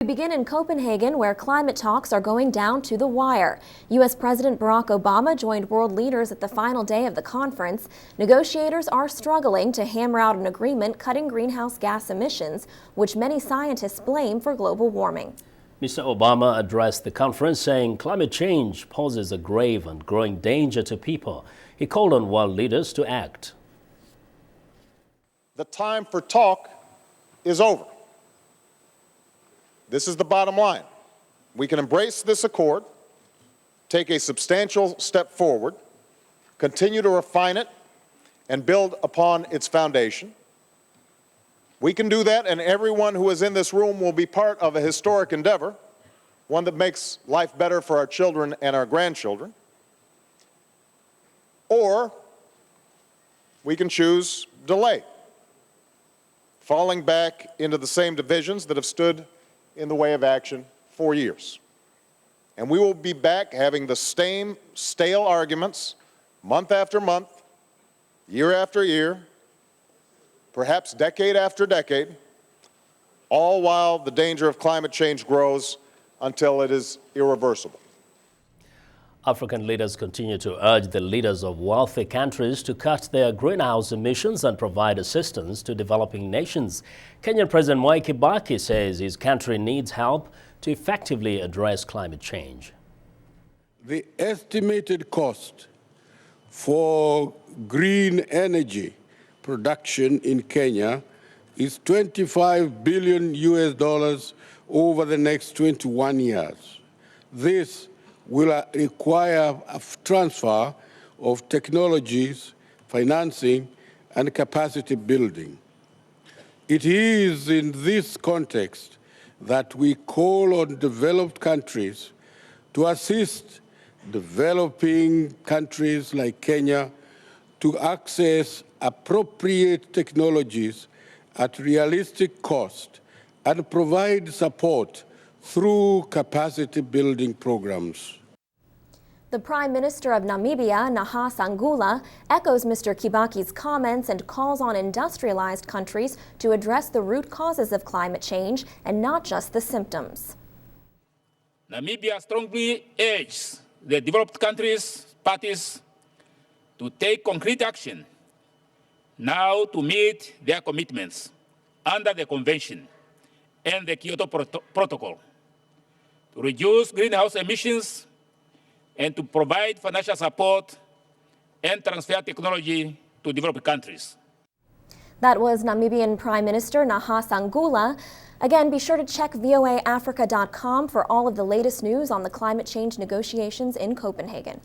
We begin in Copenhagen, where climate talks are going down to the wire. U.S. President Barack Obama joined world leaders at the final day of the conference. Negotiators are struggling to hammer out an agreement cutting greenhouse gas emissions, which many scientists blame for global warming. Mr. Obama addressed the conference saying climate change poses a grave and growing danger to people. He called on world leaders to act. The time for talk is over. This is the bottom line. We can embrace this accord, take a substantial step forward, continue to refine it, and build upon its foundation. We can do that, and everyone who is in this room will be part of a historic endeavor, one that makes life better for our children and our grandchildren. Or we can choose delay, falling back into the same divisions that have stood in the way of action for years. And we will be back having the same stale arguments month after month, year after year, perhaps decade after decade, all while the danger of climate change grows until it is irreversible. African leaders continue to urge the leaders of wealthy countries to cut their greenhouse emissions and provide assistance to developing nations. Kenyan President Mwai Kibaki says his country needs help to effectively address climate change. The estimated cost for green energy production in Kenya is $25 billion over the next 21 years. This will require a transfer of technologies, financing, and capacity building. It is in this context that we call on developed countries to assist developing countries like Kenya to access appropriate technologies at realistic cost and provide support through capacity building programs. The Prime Minister of Namibia, Nahas, echoes Mr. Kibaki's comments and calls on industrialized countries to address the root causes of climate change and not just the symptoms. Namibia strongly urges the developed countries' parties to take concrete action now to meet their commitments under the Convention and the Kyoto Protocol, to reduce greenhouse emissions and to provide financial support and transfer technology to developed countries. That was Namibian Prime Minister Nahas. Again, be sure to check voaafrica.com for all of the latest news on the climate change negotiations in Copenhagen.